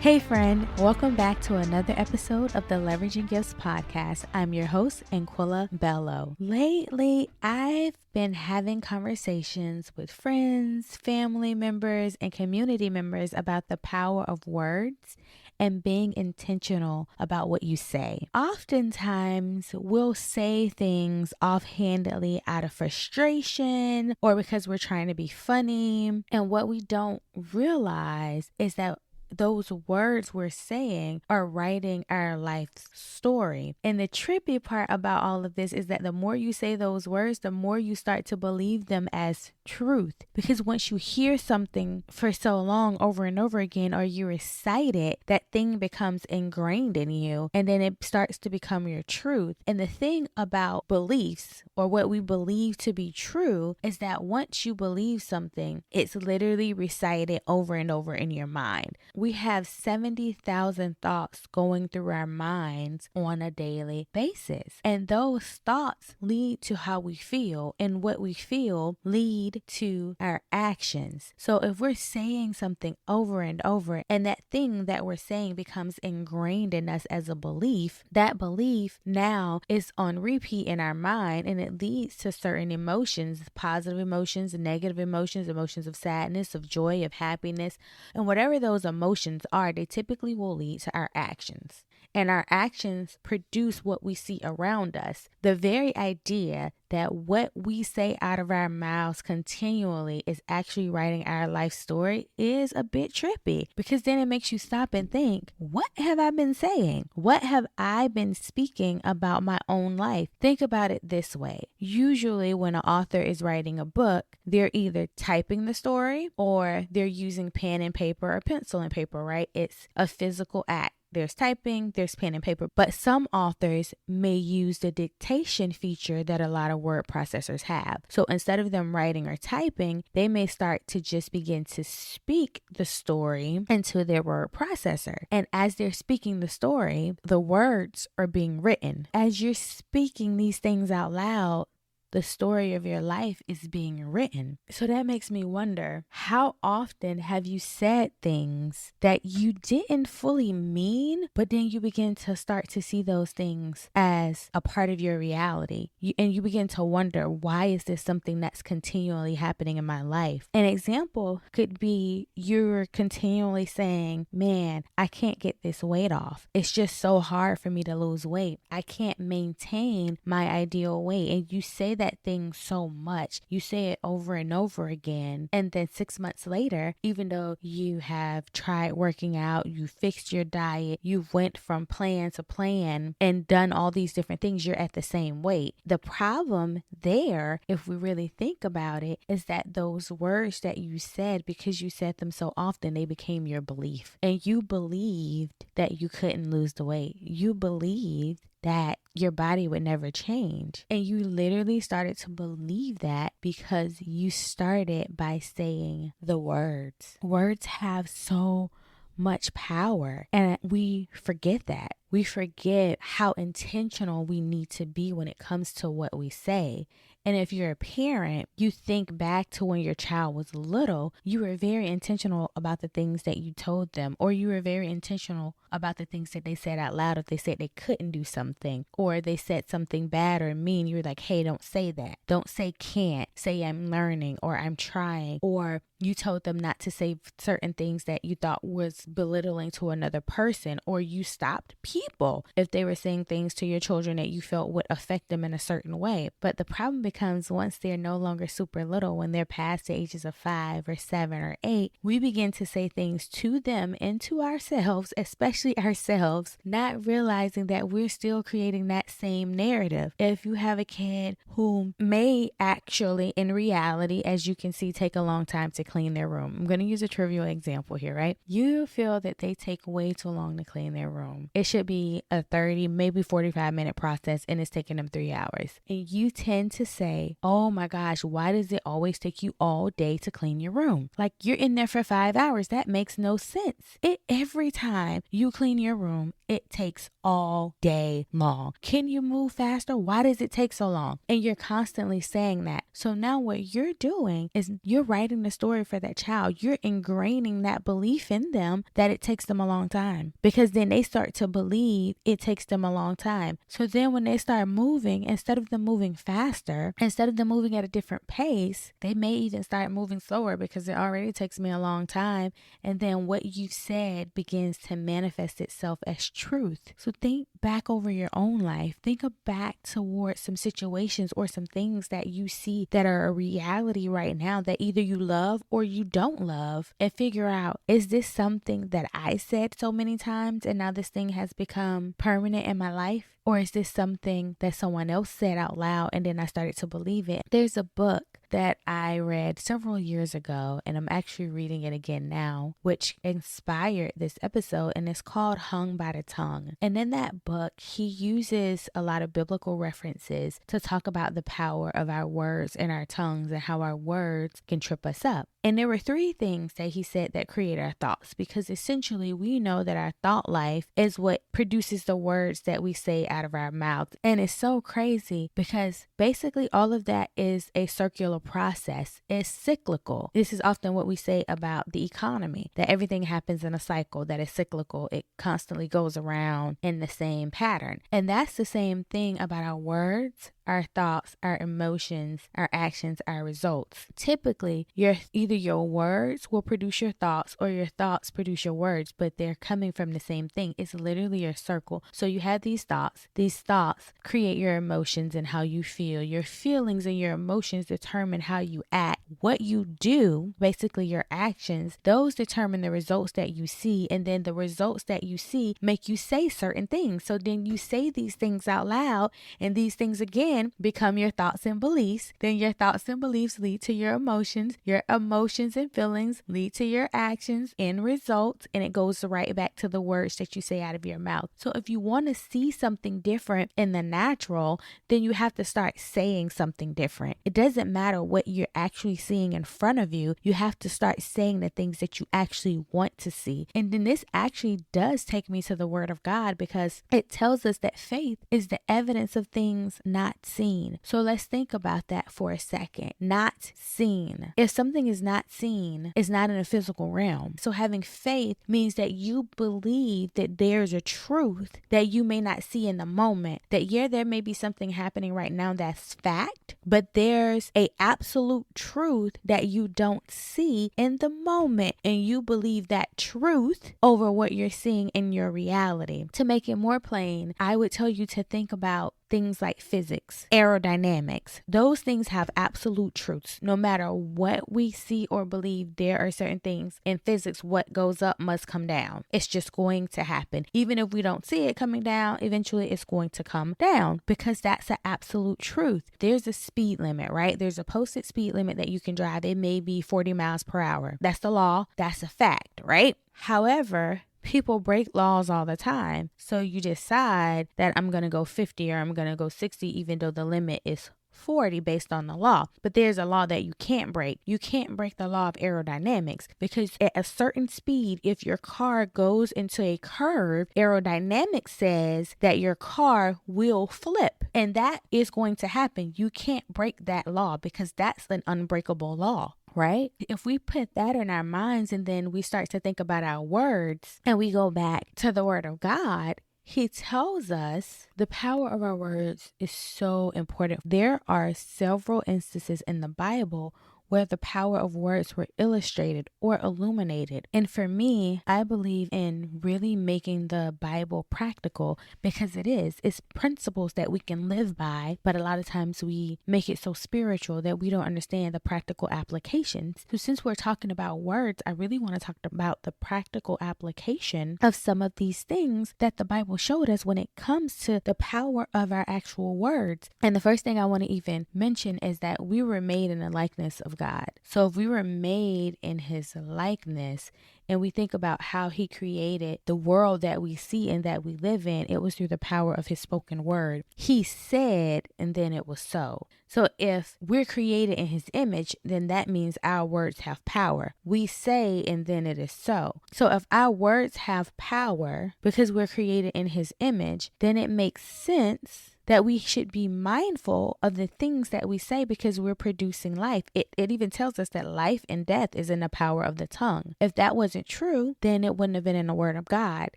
Hey friend, welcome back to another episode of the Leveraging Gifts podcast. I'm your host, Anquilla Bello. Lately, I've been having conversations with friends, family members, and community members about the power of words and being intentional about what you say. Oftentimes, we'll say things offhandedly out of frustration or because we're trying to be funny. And what we don't realize is that those words we're saying are writing our life's story. And the trippy part about all of this is that the more you say those words, the more you start to believe them as truth. Because once you hear something for so long over and over again, or you recite it, that thing becomes ingrained in you and then it starts to become your truth. And the thing about beliefs, or what we believe to be true, is that once you believe something, it's literally recited over and over in your mind. We have 70,000 thoughts going through our minds on a daily basis. And those thoughts lead to how we feel, and what we feel lead to our actions. So if we're saying something over and over, and that thing that we're saying becomes ingrained in us as a belief, that belief now is on repeat in our mind, and it leads to certain emotions, positive emotions, negative emotions, emotions of sadness, of joy, of happiness, and whatever those emotions are, they typically will lead to our actions. And our actions produce what we see around us. The very idea that what we say out of our mouths continually is actually writing our life story is a bit trippy, because then it makes you stop and think, what have I been saying? What have I been speaking about my own life? Think about it this way. Usually when an author is writing a book, they're either typing the story or they're using pen and paper or pencil and paper, right? It's a physical act. There's typing, there's pen and paper, but some authors may use the dictation feature that a lot of word processors have. So instead of them writing or typing, they may start to just begin to speak the story into their word processor. And as they're speaking the story, the words are being written. As you're speaking these things out loud, the story of your life is being written. So that makes me wonder, how often have you said things that you didn't fully mean, but then you begin to start to see those things as a part of your reality? And you begin to wonder, why is this something that's continually happening in my life? An example could be you're continually saying, man, I can't get this weight off. It's just so hard for me to lose weight. I can't maintain my ideal weight. And you say that thing so much, you say it over and over again, and then 6 months later, even though you have tried working out, you fixed your diet, you've went from plan to plan and done all these different things, you're at the same weight. The problem there, if we really think about it, is that those words that you said, because you said them so often, they became your belief, and you believed that you couldn't lose the weight. You believed that your body would never change. And you literally started to believe that because you started by saying the words. Words have so much power, and we forget that. We forget how intentional we need to be when it comes to what we say. And if you're a parent, you think back to when your child was little, you were very intentional about the things that you told them, or you were very intentional about the things that they said out loud. If they said they couldn't do something, or they said something bad or mean, you were like, hey, don't say that. Don't say can't. Say I'm learning, or I'm trying, or you told them not to say certain things that you thought was belittling to another person, or you stopped people if they were saying things to your children that you felt would affect them in a certain way. But the problem becomes, once they're no longer super little, when they're past the ages of 5 or 7 or 8, we begin to say things to them and to ourselves, especially ourselves, not realizing that we're still creating that same narrative. If you have a kid who may actually, in reality, as you can see, take a long time to clean their room. I'm going to use a trivial example here, right? You feel that they take way too long to clean their room. It should be a 30, maybe 45-minute process, and it's taking them 3 hours. And you tend to say, oh my gosh, why does it always take you all day to clean your room? Like, you're in there for 5 hours. That makes no sense. Every time you clean your room, it takes all day long. Can you move faster? Why does it take so long? And you're constantly saying that. So now what you're doing is you're writing the story for that child. You're ingraining that belief in them that it takes them a long time, because then they start to believe it takes them a long time. So then when they start moving, instead of them moving faster, instead of them moving at a different pace, they may even start moving slower because it already takes me a long time. And then what you said begins to manifest itself as truth. So think back over your own life. Think back towards some situations or some things that you see that are a reality right now that either you love or you don't love, and figure out, is this something that I said so many times and now this thing has become permanent in my life? Or is this something that someone else said out loud and then I started to believe it? There's a book that I read several years ago, and I'm actually reading it again now, which inspired this episode, and it's called Hung by the Tongue. And in that book, he uses a lot of biblical references to talk about the power of our words and our tongues and how our words can trip us up. And there were 3 things that he said that create our thoughts, because essentially we know that our thought life is what produces the words that we say out of our mouths. And it's so crazy because basically all of that is a circular process. It's cyclical. This is often what we say about the economy, that everything happens in a cycle, that is cyclical. It constantly goes around in the same pattern. And that's the same thing about our words, our thoughts, our emotions, our actions, our results. Typically, either your words will produce your thoughts or your thoughts produce your words, but they're coming from the same thing. It's literally a circle. So you have these thoughts. These thoughts create your emotions and how you feel. Your feelings and your emotions determine how you act. What you do, basically your actions, those determine the results that you see, and then the results that you see make you say certain things. So then you say these things out loud, and these things again become your thoughts and beliefs. Then your thoughts and beliefs lead to your emotions. Your emotions and feelings lead to your actions and results, and it goes right back to the words that you say out of your mouth. So if you want to see something different in the natural, then you have to start saying something different. It doesn't matter what you're actually seeing in front of you. You have to start saying the things that you actually want to see. And then this actually does take me to the Word of God, because it tells us that faith is the evidence of things not seen. So let's think about that for a second. Not seen. If something is not seen, it's not in a physical realm. So having faith means that you believe that there's a truth that you may not see in the moment. That there may be something happening right now that's fact, but there's a absolute truth that you don't see in the moment, and you believe that truth over what you're seeing in your reality. To make it more plain, I would tell you to think about things like physics, aerodynamics. Those things have absolute truths. No matter what we see or believe, there are certain things in physics, what goes up must come down. It's just going to happen. Even if we don't see it coming down, eventually it's going to come down, because that's an absolute truth. There's a speed limit, right? There's a posted speed limit that you can drive. It may be 40 miles per hour. That's the law. That's a fact, right? However, people break laws all the time. So you decide that I'm going to go 50 or I'm going to go 60, even though the limit is 40 based on the law. But there's a law that you can't break. You can't break the law of aerodynamics, because at a certain speed, if your car goes into a curve, aerodynamics says that your car will flip. And that is going to happen. You can't break that law, because that's an unbreakable law. Right? If we put that in our minds, and then we start to think about our words, and we go back to the Word of God, He tells us the power of our words is so important. There are several instances in the Bible where the power of words were illustrated or illuminated. And for me, I believe in really making the Bible practical, because it's principles that we can live by, but a lot of times we make it so spiritual that we don't understand the practical applications. So since we're talking about words, I really want to talk about the practical application of some of these things that the Bible showed us when it comes to the power of our actual words. And the first thing I want to even mention is that we were made in the likeness of God. God. So if we were made in his likeness, and we think about how he created the world that we see and that we live in, it was through the power of his spoken word. He said, and then it was so. So if we're created in his image, then that means our words have power. We say, and then it is so. So if our words have power because we're created in his image, then it makes sense that we should be mindful of the things that we say because we're producing life. It even tells us that life and death is in the power of the tongue. If that wasn't true, then it wouldn't have been in the word of God.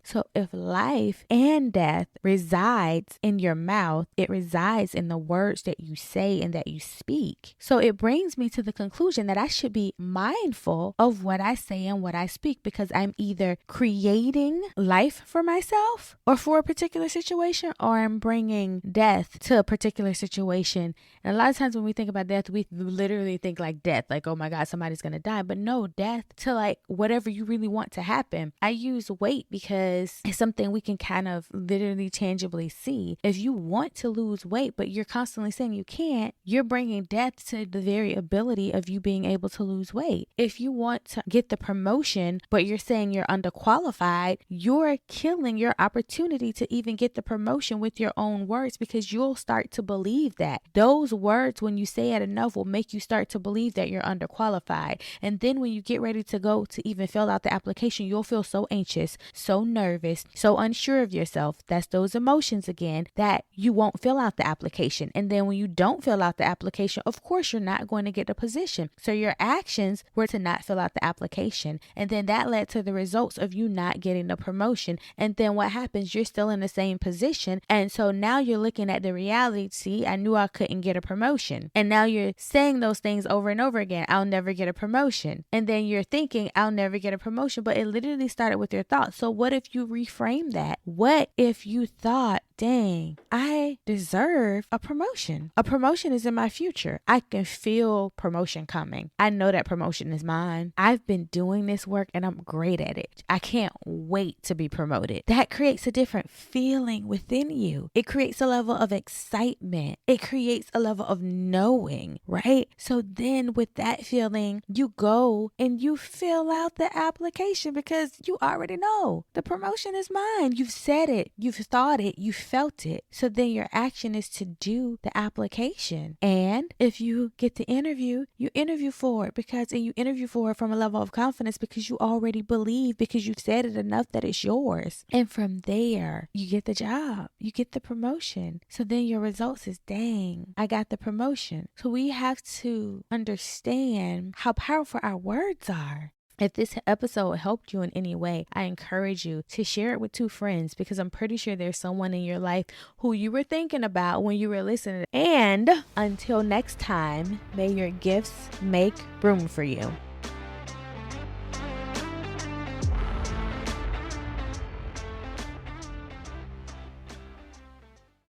So if life and death resides in your mouth, it resides in the words that you say and that you speak. So it brings me to the conclusion that I should be mindful of what I say and what I speak, because I'm either creating life for myself or for a particular situation, or I'm bringing death to a particular situation. And a lot of times when we think about death, we literally think like death, like, oh my God, somebody's going to die. But no, death to like whatever you really want to happen. I use weight because it's something we can kind of literally tangibly see. If you want to lose weight, but you're constantly saying you can't, you're bringing death to the very ability of you being able to lose weight. If you want to get the promotion, but you're saying you're underqualified, you're killing your opportunity to even get the promotion with your own words, because you'll start to believe that. Those words, when you say it enough, will make you start to believe that you're underqualified. And then when you get ready to go to even fill out the application, you'll feel so anxious, so nervous, so unsure of yourself. That's those emotions again, that you won't fill out the application. And then when you don't fill out the application, of course, you're not going to get the position. So your actions were to not fill out the application. And then that led to the results of you not getting the promotion. And then what happens? You're still in the same position. And so now you're looking at the reality. See, I knew I couldn't get a promotion. And now you're saying those things over and over again. I'll never get a promotion. And then you're thinking, I'll never get a promotion. But it literally started with your thoughts. So what if you reframe that? What if you thought, dang, I deserve a promotion. A promotion is in my future. I can feel promotion coming. I know that promotion is mine. I've been doing this work and I'm great at it. I can't wait to be promoted. That creates a different feeling within you. It creates a level of excitement. It creates a level of knowing, right? So then with that feeling, you go and you fill out the application because you already know the promotion is mine. You've said it. You've thought it. You've felt it. So then your action is to do the application. And if you get the interview, you interview for it and you interview for it from a level of confidence because you already believe, because you've said it enough that it's yours. And from there, you get the job, you get the promotion. So then your results is, dang, I got the promotion. So we have to understand how powerful our words are. If this episode helped you in any way, I encourage you to share it with 2 friends, because I'm pretty sure there's someone in your life who you were thinking about when you were listening. And until next time, may your gifts make room for you.